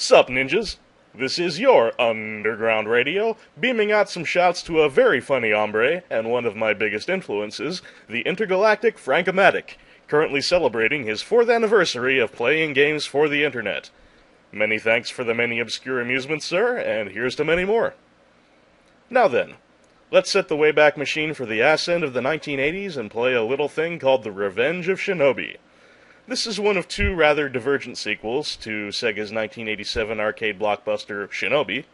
Sup, ninjas? This is your underground radio, beaming out some shouts to a very funny hombre and one of my biggest influences, the intergalactic Frank-O-Matic, currently celebrating his 4th anniversary of playing games for the internet. Many thanks for the many obscure amusements, sir, and here's to many more. Now then, let's set the Wayback Machine for the ass end of the 1980s and play a little thing called The Revenge of Shinobi. This is one of two rather divergent sequels to Sega's 1987 arcade blockbuster Shinobi,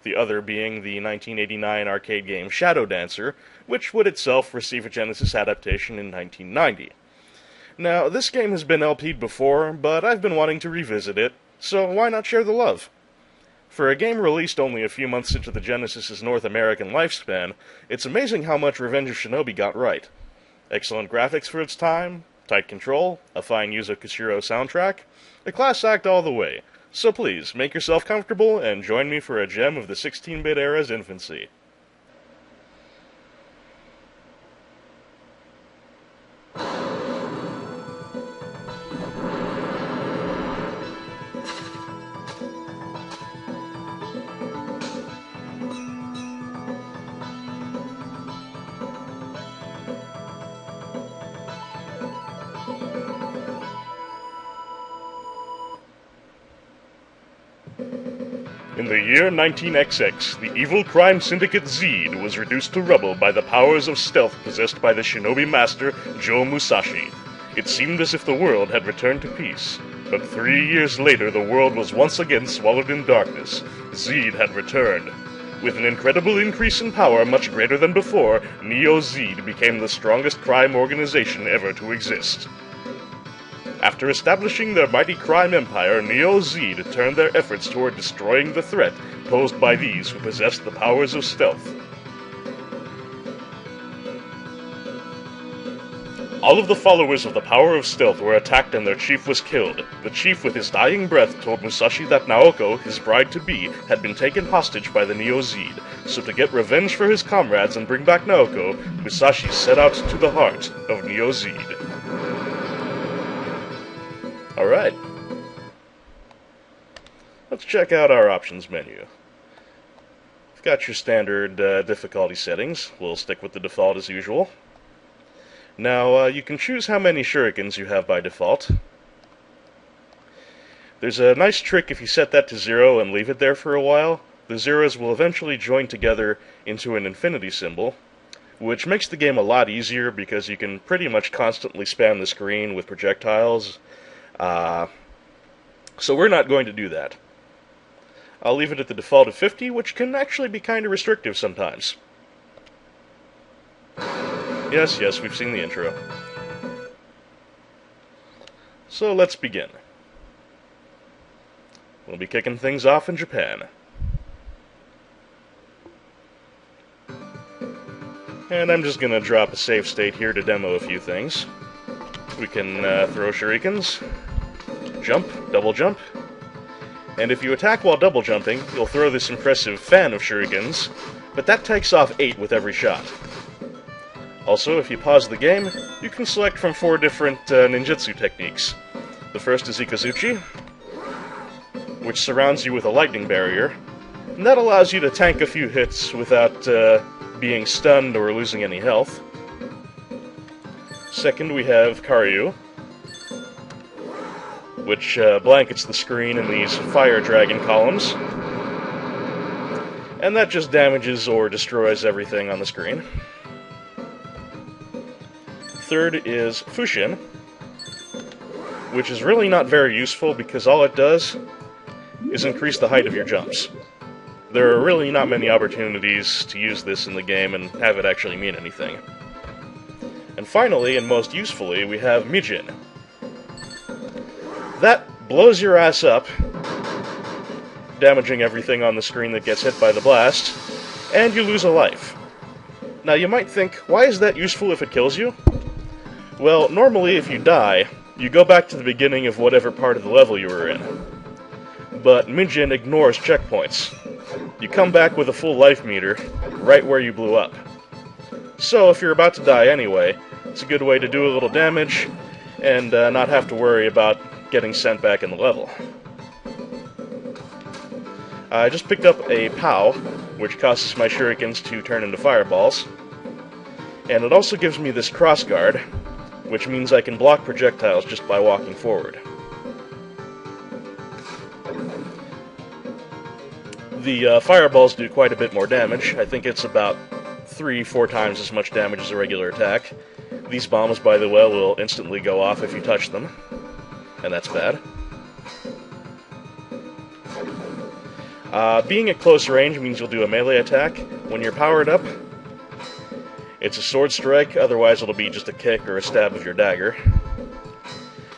the other being the 1989 arcade game Shadow Dancer, which would itself receive a Genesis adaptation in 1990. Now, this game has been LP'd before, but I've been wanting to revisit it, so why not share the love? For a game released only a few months into the Genesis's North American lifespan, it's amazing how much Revenge of Shinobi got right. Excellent graphics for its time, tight control, a fine Yuzo Koshiro soundtrack, a class act all the way. So please, make yourself comfortable and join me for a gem of the 16-bit era's infancy. In the year 19XX, the evil crime syndicate Zed was reduced to rubble by the powers of stealth possessed by the Shinobi master Joe Musashi. It seemed as if the world had returned to peace. But 3 years later, the world was once again swallowed in darkness. Zed had returned. With an incredible increase in power much greater than before, Neo-Zed became the strongest crime organization ever to exist. After establishing their mighty crime empire, Neo-Zed turned their efforts toward destroying the threat posed by these who possessed the powers of stealth. All of the followers of the power of stealth were attacked and their chief was killed. The chief with his dying breath told Musashi that Naoko, his bride-to-be, had been taken hostage by the Neo-Zed. So to get revenge for his comrades and bring back Naoko, Musashi set out to the heart of Neo-Zed. Alright. Let's check out our options menu. You've got your standard difficulty settings. We'll stick with the default as usual. Now, you can choose how many shurikens you have by default. There's a nice trick if you set that to 0 and leave it there for a while. The zeros will eventually join together into an infinity symbol, which makes the game a lot easier because you can pretty much constantly spam the screen with projectiles. So we're not going to do that. I'll leave it at the default of 50, which can actually be kind of restrictive sometimes. Yes, we've seen the intro. So let's begin. We'll be kicking things off in Japan. And I'm just going to drop a save state here to demo a few things. We can throw shurikens, jump, double jump, and if you attack while double jumping, you'll throw this impressive fan of shurikens, but that takes off 8 with every shot. Also, if you pause the game, you can select from 4 different ninjutsu techniques. The first is Ikazuchi, which surrounds you with a lightning barrier, and that allows you to tank a few hits without being stunned or losing any health. Second, we have Karyu, which blankets the screen in these fire dragon columns, and that just damages or destroys everything on the screen. Third is Fushin, which is really not very useful because all it does is increase the height of your jumps. There are really not many opportunities to use this in the game and have it actually mean anything. And finally, and most usefully, we have Mijin. That blows your ass up, damaging everything on the screen that gets hit by the blast, and you lose a life. Now you might think, why is that useful if it kills you? Well, normally if you die, you go back to the beginning of whatever part of the level you were in. But Mijin ignores checkpoints. You come back with a full life meter, right where you blew up. So if you're about to die anyway, it's a good way to do a little damage, and not have to worry about getting sent back in the level. I just picked up a POW, which causes my shurikens to turn into fireballs. And it also gives me this crossguard, which means I can block projectiles just by walking forward. The fireballs do quite a bit more damage. I think it's about 3-4 times as much damage as a regular attack. These bombs, by the way, will instantly go off if you touch them, and that's bad. Being at close range means you'll do a melee attack. When you're powered up, it's a sword strike, otherwise it'll be just a kick or a stab of your dagger.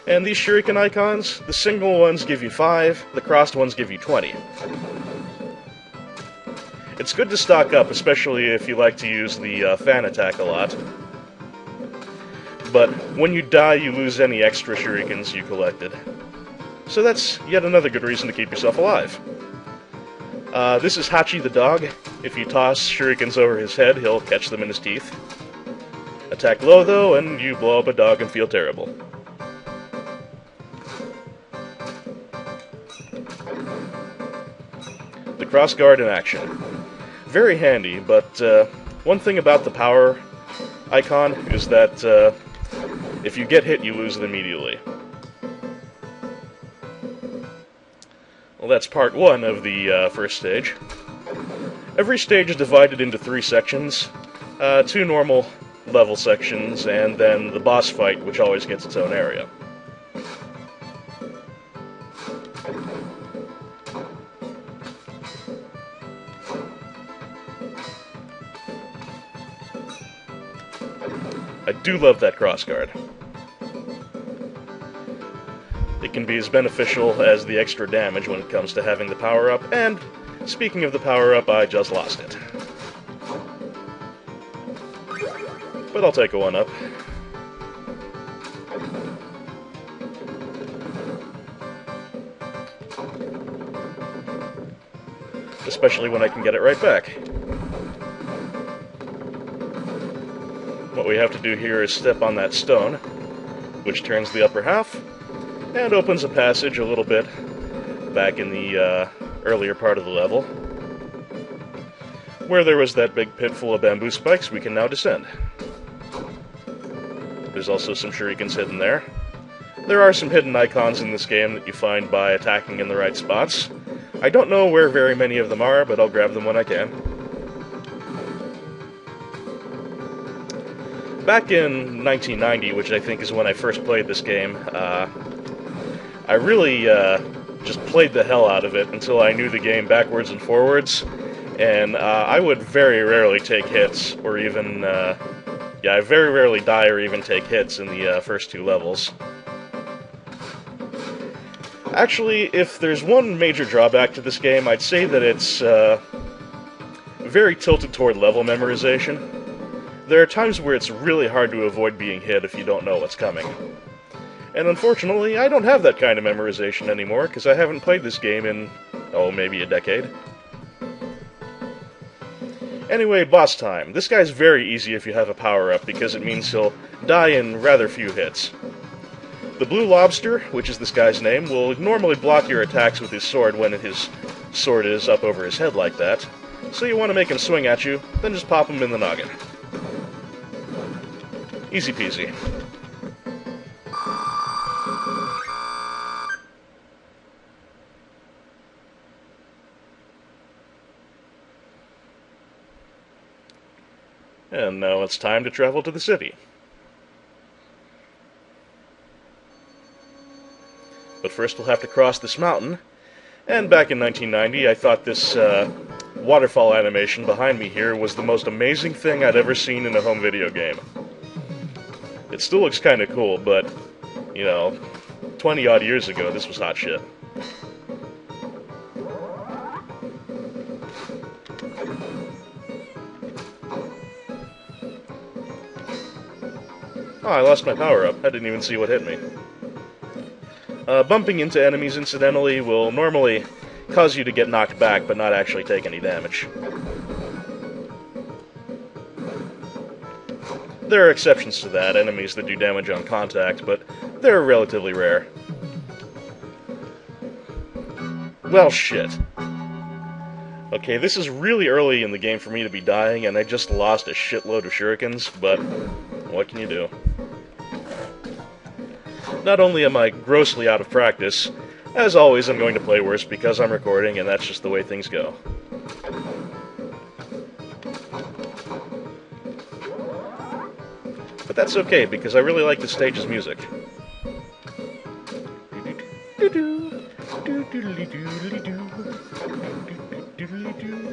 And these shuriken icons, the single ones give you 5, the crossed ones give you 20. It's good to stock up, especially if you like to use the fan attack a lot. But when you die, you lose any extra shurikens you collected. So that's yet another good reason to keep yourself alive. This is Hachi the dog. If you toss shurikens over his head, he'll catch them in his teeth. Attack low, though, and you blow up a dog and feel terrible. The crossguard in action. Very handy, but one thing about the power icon is that if you get hit, you lose it immediately. Well, that's part 1 of the first stage. Every stage is divided into 3 sections, 2 normal level sections, and then the boss fight, which always gets its own area. I do love that crossguard. It can be as beneficial as the extra damage when it comes to having the power-up, and speaking of the power-up, I just lost it. But I'll take a 1-up. Especially when I can get it right back. What we have to do here is step on that stone, which turns the upper half, and opens a passage a little bit back in the earlier part of the level. Where there was that big pit full of bamboo spikes, we can now descend. There's also some shurikens hidden there. There are some hidden icons in this game that you find by attacking in the right spots. I don't know where very many of them are, but I'll grab them when I can. Back in 1990, which I think is when I first played this game, I really just played the hell out of it until I knew the game backwards and forwards, and I would very rarely take hits, or even, I very rarely die or even take hits in the first 2 levels. Actually, if there's one major drawback to this game, I'd say that it's very tilted toward level memorization. There are times where it's really hard to avoid being hit if you don't know what's coming. And unfortunately, I don't have that kind of memorization anymore, because I haven't played this game in, maybe a decade. Anyway, boss time. This guy's very easy if you have a power-up, because it means he'll die in rather few hits. The Blue Lobster, which is this guy's name, will normally block your attacks with his sword when his sword is up over his head like that. So you want to make him swing at you, then just pop him in the noggin. Easy peasy. And now it's time to travel to the city. But first we'll have to cross this mountain. And back in 1990, I thought this waterfall animation behind me here was the most amazing thing I'd ever seen in a home video game. It still looks kind of cool, but, 20-odd years ago, this was hot shit. Oh, I lost my power-up. I didn't even see what hit me. Bumping into enemies incidentally will normally cause you to get knocked back, but not actually take any damage. There are exceptions to that, enemies that do damage on contact, but they're relatively rare. Well, shit. Okay, this is really early in the game for me to be dying, and I just lost a shitload of shurikens, but what can you do? Not only am I grossly out of practice, as always I'm going to play worse because I'm recording, and that's just the way things go. But that's okay, because I really like the stage's music.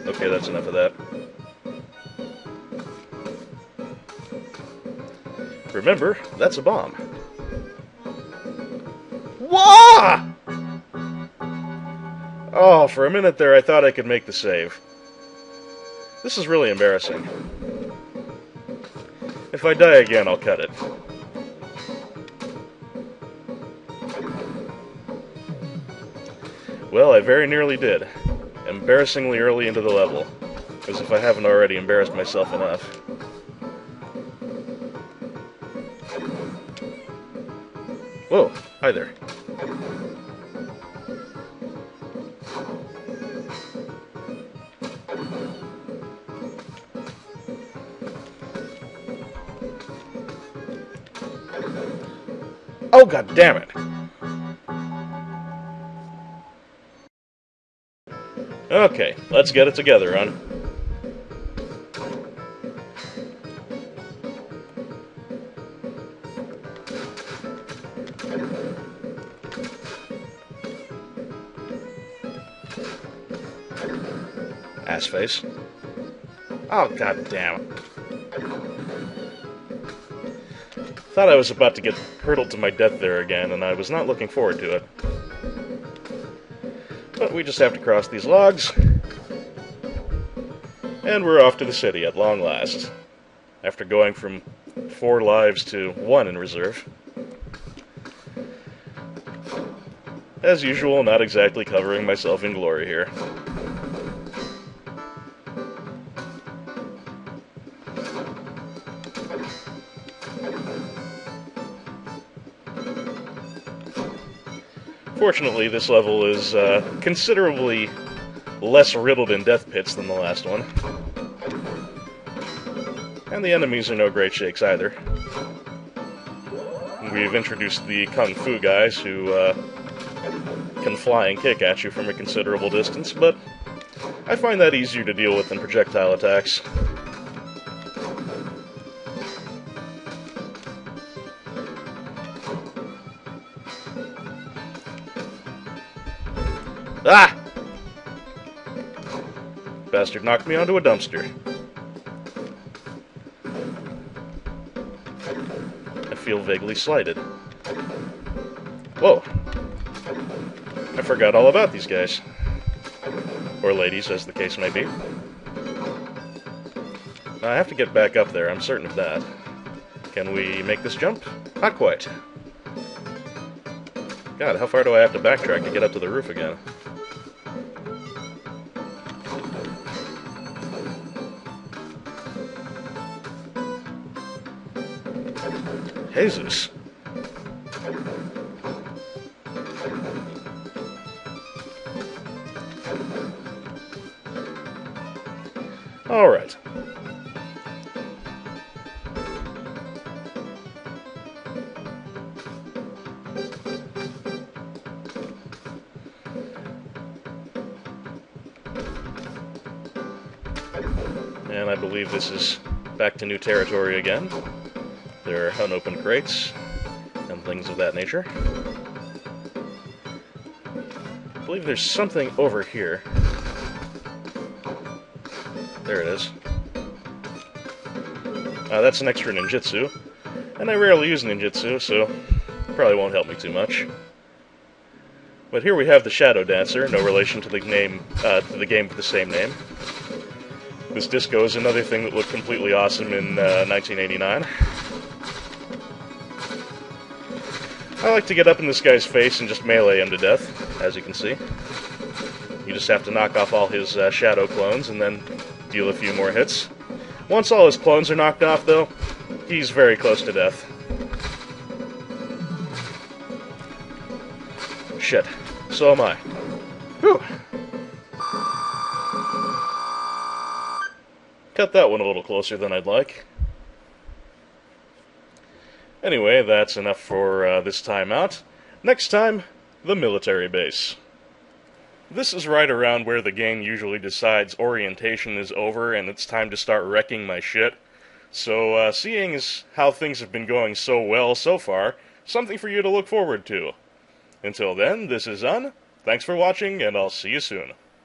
Okay, that's enough of that. Remember, that's a bomb. Wah! Oh, for a minute there I thought I could make the save. This is really embarrassing. If I die again, I'll cut it. Well, I very nearly did. Embarrassingly early into the level. As if I haven't already embarrassed myself enough. Whoa, hi there. Oh, god damn it! Okay, let's get it together, hon. Ass face. Oh, god damn it. Thought I was about to get hurtled to my death there again, and I was not looking forward to it. But we just have to cross these logs, and we're off to the city at long last, after going from 4 lives to 1 in reserve. As usual, not exactly covering myself in glory here. Fortunately, this level is considerably less riddled in death pits than the last one. And the enemies are no great shakes either. We've introduced the Kung Fu guys who can fly and kick at you from a considerable distance, but I find that easier to deal with than projectile attacks. Ah! Bastard knocked me onto a dumpster. I feel vaguely slighted. Whoa. I forgot all about these guys. Or ladies, as the case may be. I have to get back up there, I'm certain of that. Can we make this jump? Not quite. God, how far do I have to backtrack to get up to the roof again? Jesus. All right. And I believe this is back to new territory again. There are unopened crates and things of that nature. I believe there's something over here. There it is. That's an extra ninjutsu, and I rarely use ninjutsu, so probably won't help me too much. But here we have the Shadow Dancer, no relation to the game with the same name. This disco is another thing that looked completely awesome in 1989. I like to get up in this guy's face and just melee him to death, as you can see. You just have to knock off all his shadow clones and then deal a few more hits. Once all his clones are knocked off, though, he's very close to death. Shit. So am I. Whew. Cut that one a little closer than I'd like. Anyway, that's enough for this time out. Next time, the military base. This is right around where the game usually decides orientation is over and it's time to start wrecking my shit. So, seeing as how things have been going so well so far, something for you to look forward to. Until then, this is Un. Thanks for watching, and I'll see you soon.